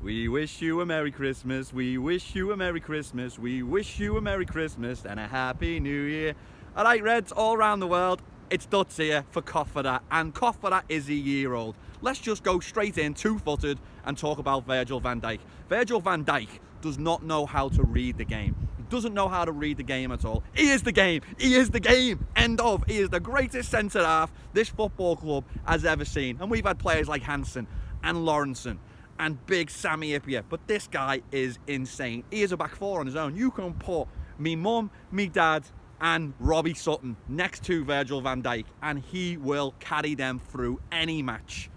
We wish you a Merry Christmas. We wish you a Merry Christmas. We wish you a Merry Christmas and a Happy New Year. All right, Reds, all around the world, it's Duts here for Kofferat, and Kofferat is a year old. Let's just go straight in, two-footed, and talk about Virgil van Dijk. Virgil van Dijk does not know how to read the game. He doesn't know how to read the game at all. He is the game. He is the game. End of. He is the greatest centre-half this football club has ever seen. And we've had players like Hansen and Lawrenson and big Sammy Ipia, but this guy is insane. He is a back four on his own. You can put me mum, me dad, and Robbie Sutton next to Virgil van Dijk, and he will carry them through any match.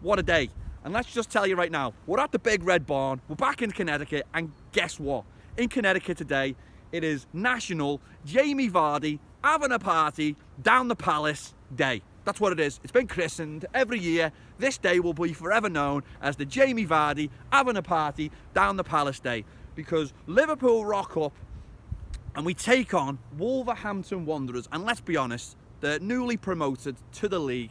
What a day. And let's just tell you right now, we're at the Big Red Barn, we're back in Connecticut, and guess what? In Connecticut today, it is National Jamie Vardy having a party down the Palace Day. That's what it is. It's been christened every year. This day will be forever known as the Jamie Vardy having a party down the Palace Day, because Liverpool rock up and we take on Wolverhampton Wanderers. And let's be honest, they're newly promoted to the league.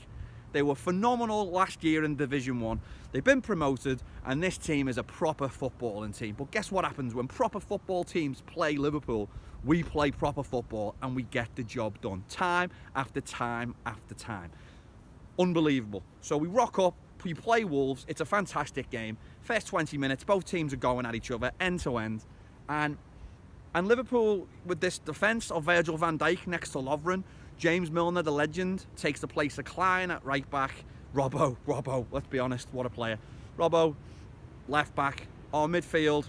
They were phenomenal last year in Division 1. They've been promoted, and this team is a proper footballing team. But guess what happens when proper football teams play Liverpool? We play proper football and we get the job done time after time after time. Unbelievable. So we rock up, we play Wolves. It's a fantastic game. First 20 minutes, both teams are going at each other end to end. And Liverpool, with this defence of Virgil van Dijk next to Lovren, James Milner, the legend, takes the place of Klein at right back. Robbo, let's be honest, what a player. Robbo, left back. Our midfield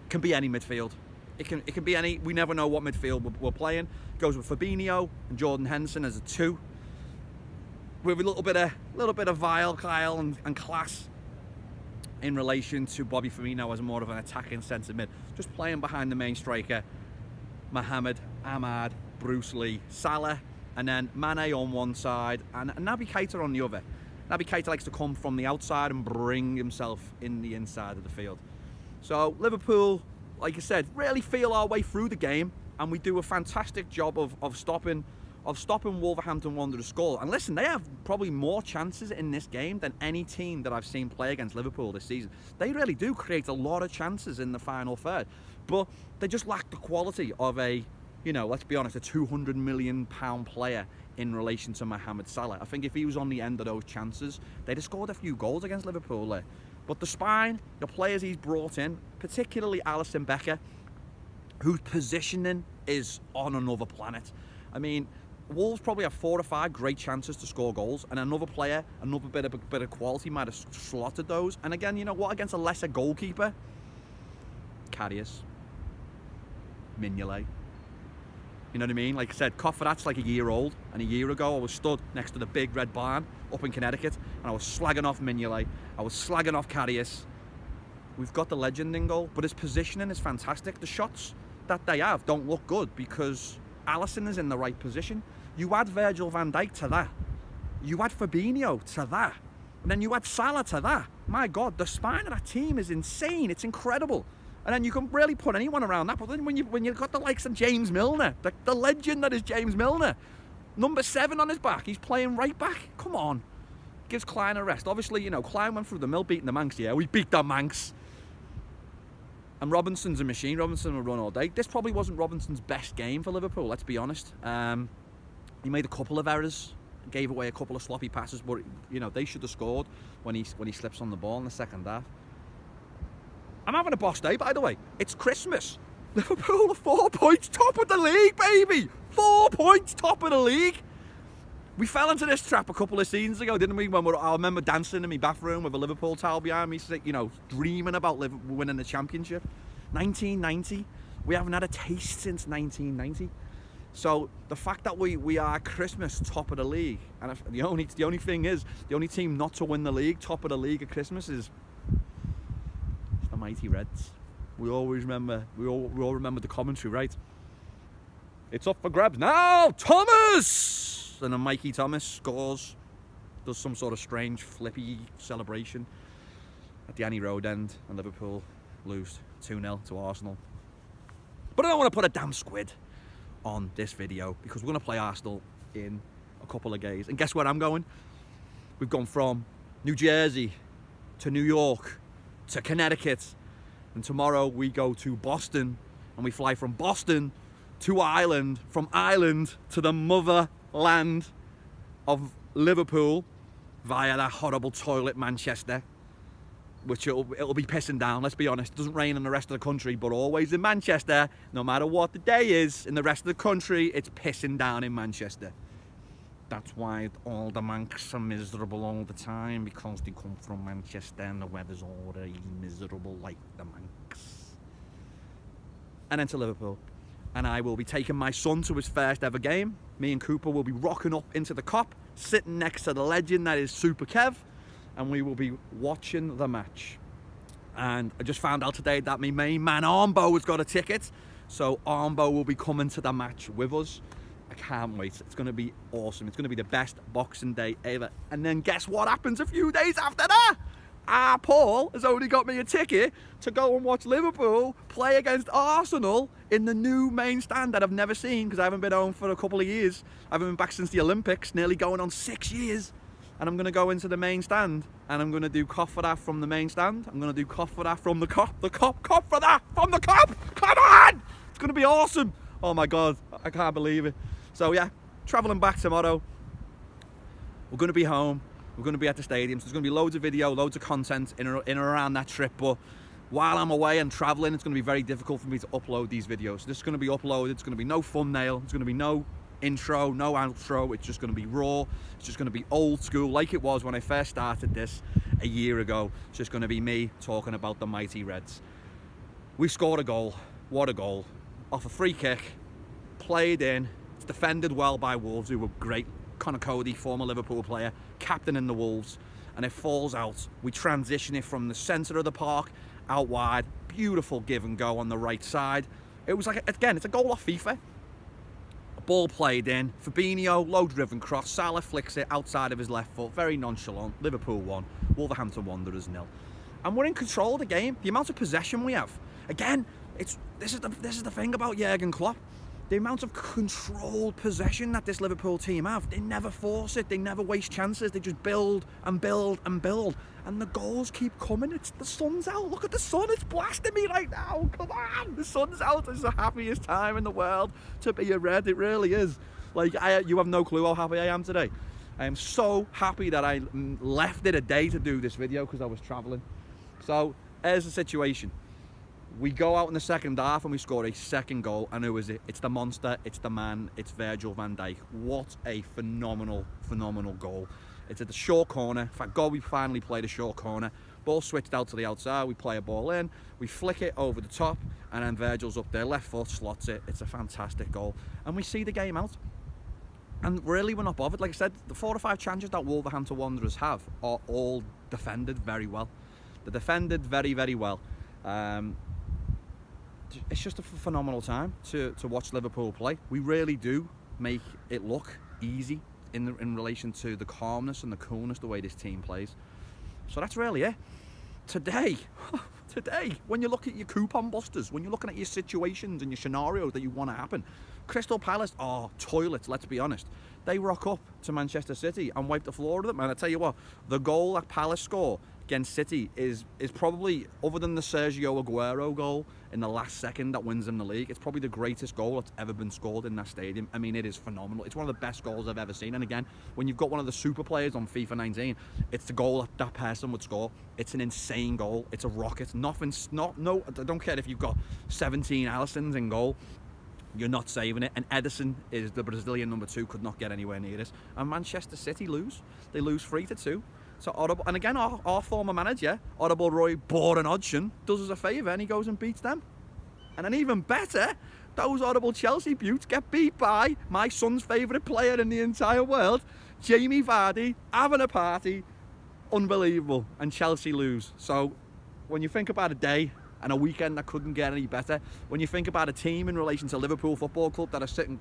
can be any midfield. It can be any. We never know what midfield we're playing. Goes with Fabinho and Jordan Henderson as a 2. With a little bit of vile, Kyle, and class in relation to Bobby Firmino as more of an attacking centre mid. Just playing behind the main striker, Mohamed, Ahmad, Bruce Lee, Salah, and then Mane on one side and Naby Keita on the other. Naby Keita likes to come from the outside and bring himself in the inside of the field. So Liverpool, like I said, really feel our way through the game, and we do a fantastic job of stopping Wolverhampton Wanderers score. And listen, they have probably more chances in this game than any team that I've seen play against Liverpool this season. They really do create a lot of chances in the final third, but they just lack the quality of a, let's be honest, a £200 million player in relation to Mohamed Salah. I think if he was on the end of those chances, they'd have scored a few goals against Liverpool there. But the spine, the players he's brought in, particularly Alisson Becker, whose positioning is on another planet. I mean, Wolves probably have 4 or 5 great chances to score goals, and another player, another bit of quality might have slotted those. And again, you know what? Against a lesser goalkeeper, Karius, Mignolet. You know what I mean? Like I said, Kofferat's like a year old, and a year ago I was stood next to the Big Red Barn up in Connecticut, and I was slagging off Mignolet, I was slagging off Karius. We've got the legend in goal, but his positioning is fantastic. The shots that they have don't look good because Alisson is in the right position. You add Virgil van Dijk to that. You add Fabinho to that. And then you add Salah to that. My God, the spine of that team is insane. It's incredible. And then you can really put anyone around that. But then when you've got the likes of James Milner, the legend that is James Milner, number 7 on his back, he's playing right back. Come on. Gives Klein a rest. Obviously, Klein went through the mill beating the Manx. Yeah, we beat the Manx. And Robinson's a machine. Robinson will run all day. This probably wasn't Robinson's best game for Liverpool, let's be honest. He made a couple of errors, gave away a couple of sloppy passes, but they should have scored when he slips on the ball in the second half. I'm having a boss day, by the way. It's Christmas. Liverpool are 4 points top of the league, baby. 4 points top of the league. We fell into this trap a couple of seasons ago, didn't we? I remember dancing in my bathroom with a Liverpool towel behind me, dreaming about winning the championship. 1990. We haven't had a taste since 1990. So the fact that we are Christmas top of the league, and the only thing is, the only team not to win the league, top of the league at Christmas, is the mighty Reds. We all remember the commentary, right? It's up for grabs now, Thomas! And then Mikey Thomas scores, does some sort of strange flippy celebration at the Annie Road end, and Liverpool lose 2-0 to Arsenal. But I don't want to put a damn squid on this video, because we're going to play Arsenal in a couple of days. And guess where I'm going? We've gone from New Jersey to New York to Connecticut. And tomorrow we go to Boston, and we fly from Boston to Ireland, from Ireland to the motherland of Liverpool via that horrible toilet Manchester, which it'll be pissing down, let's be honest. It doesn't rain in the rest of the country, but always in Manchester, no matter what the day is, in the rest of the country, it's pissing down in Manchester. That's why all the Mancs are miserable all the time, because they come from Manchester and the weather's already miserable like the Mancs. And then to Liverpool. And I will be taking my son to his first ever game. Me and Cooper will be rocking up into the Kop, sitting next to the legend that is Super Kev, and we will be watching the match. And I just found out today that my main man Armbo has got a ticket, so Armbo will be coming to the match with us. I can't wait. It's going to be awesome. It's going to be the best Boxing Day ever. And then guess what happens a few days after that? Paul has only got me a ticket to go and watch Liverpool play against Arsenal in the new main stand that I've never seen, because I haven't been home for a couple of years. I haven't been back since the Olympics, nearly going on 6 years. And I'm going to go into the main stand, and I'm going to do Kofferat from the main stand. I'm going to do Kofferat from the Kop, Kofferat from the Kop. Come on! It's going to be awesome. Oh my God, I can't believe it. So yeah, travelling back tomorrow. We're going to be home. We're going to be at the stadium, so there's going to be loads of video, loads of content in and around that trip. But while I'm away and traveling, it's going to be very difficult for me to upload these videos. So this is going to be uploaded. It's going to be no thumbnail. It's going to be no intro, no outro. It's just going to be raw. It's just going to be old school, like it was when I first started this a year ago. It's just going to be me talking about the mighty Reds. We scored a goal. What a goal. Off a free kick. Played in. It's defended well by Wolves, who were great. Connor Cody, former Liverpool player, captain in the Wolves, and it falls out. We transition it from the centre of the park out wide. Beautiful give and go on the right side. It was like, again, it's a goal off FIFA. A ball played in. Fabinho, low driven cross. Salah flicks it outside of his left foot. Very nonchalant. Liverpool 1, Wolverhampton Wanderers 0. And we're in control of the game. The amount of possession we have. Again, this is the thing about Jurgen Klopp. The amount of controlled possession that this Liverpool team have, they never force it, they never waste chances, they just build and build and build. And the goals keep coming. The sun's out. Look at the sun, it's blasting me right now. Come on, the sun's out. It's the happiest time in the world to be a Red, it really is. Like, you have no clue how happy I am today. I am so happy that I left it a day to do this video because I was travelling. So, here's the situation. We go out in the second half and we score a second goal, and who is it? It's the monster, it's the man, it's Virgil van Dijk. What a phenomenal, phenomenal goal. It's at the short corner. In fact, God, we finally played a short corner. Ball switched out to the outside, we play a ball in, we flick it over the top, and then Virgil's up there, left foot, slots it. It's a fantastic goal. And we see the game out. And really, we're not bothered. Like I said, the 4 or 5 chances that Wolverhampton Wanderers have are all defended very well. They're defended very, very well. It's just a phenomenal time to watch Liverpool play. We really do make it look easy in relation to the calmness and the coolness the way this team plays. So that's really it. Today, when you look at your coupon busters, when you're looking at your situations and your scenarios that you want to happen, Crystal Palace are toilets, let's be honest. They rock up to Manchester City and wipe the floor of them. And I tell you what, the goal that Palace score against City is probably, other than the Sergio Aguero goal in the last second that wins them the league, it's probably the greatest goal that's ever been scored in that stadium. I mean, it is phenomenal. It's one of the best goals I've ever seen. And again, when you've got one of the super players on FIFA 19, it's the goal that person would score. It's an insane goal. It's a rocket. I don't care if you've got 17 Alissons in goal. You're not saving it. And Ederson is the Brazilian number 2, could not get anywhere near this. And Manchester City lose. They lose 3-2. So Audible, and again, our former manager, Audible Roy Boren Hodgson, does us a favour and he goes and beats them. And then even better, those Audible Chelsea beauts get beat by my son's favourite player in the entire world, Jamie Vardy, having a party. Unbelievable. And Chelsea lose. So when you think about a day and a weekend that couldn't get any better, when you think about a team in relation to Liverpool Football Club that are sitting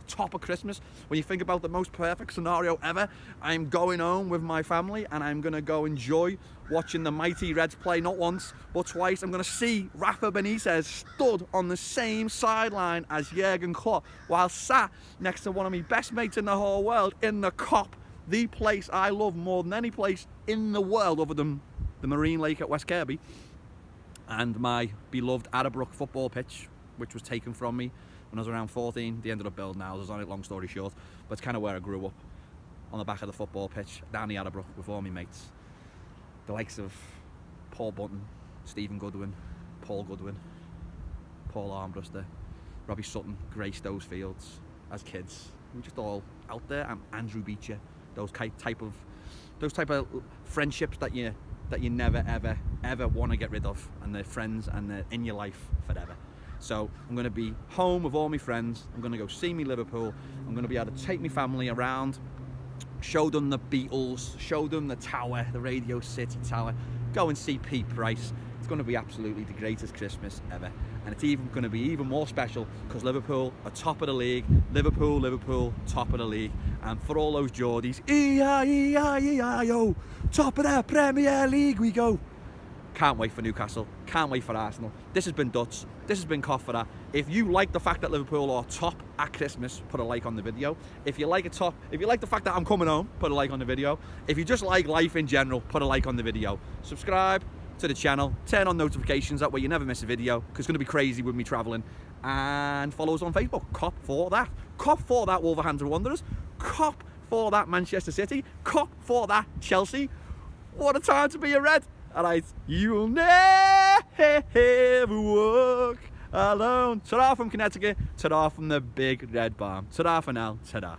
top of Christmas, when you think about the most perfect scenario ever, I'm going home with my family and I'm going to go enjoy watching the mighty Reds play not once but twice. I'm going to see Rafa Benitez stood on the same sideline as Jurgen Klopp while sat next to one of my best mates in the whole world in the Kop, the place I love more than any place in the world other than the Marine Lake at West Kirby, and my beloved Adderbrook football pitch, which was taken from me when I was around 14. They ended up building houses on it, long story short, but it's kind of where I grew up, on the back of the football pitch down the Adderbrook with all my mates, the likes of Paul Bunton, Stephen Goodwin, Paul Goodwin, Paul Armbruster, Robbie Sutton, graced those fields as kids. We were just all out there, and Andrew Beecher, those type of friendships that you never ever want to get rid of, and they're friends and they're in your life forever. So I'm going to be home with all my friends. I'm going to go see me Liverpool. I'm going to be able to take my family around, show them the Beatles, show them the tower, the Radio City Tower, go and see Pete Price. It's going to be absolutely the greatest Christmas ever, and it's even going to be even more special because Liverpool are top of the league. Liverpool, top of the league. And for all those Geordies, E-I-E-I-E-I-O, top of the Premier League we go. Can't wait for Newcastle, can't wait for Arsenal. This has been Duts, this has been Cough for That. If you like the fact that Liverpool are top at Christmas, put a like on the video. If you like the fact that I'm coming home, put a like on the video. If you just like life in general, put a like on the video. Subscribe to the channel, turn on notifications, that way you never miss a video, because it's going to be crazy with me travelling. And follow us on Facebook, Cop for That. Cop for That Wolverhampton Wanderers. Cop for That Manchester City. Cop for That Chelsea. What a time to be a Red. Alright, you'll never walk alone. Ta-ra from Connecticut, ta-ra from the big red barn. Ta-ra for now, ta-ra.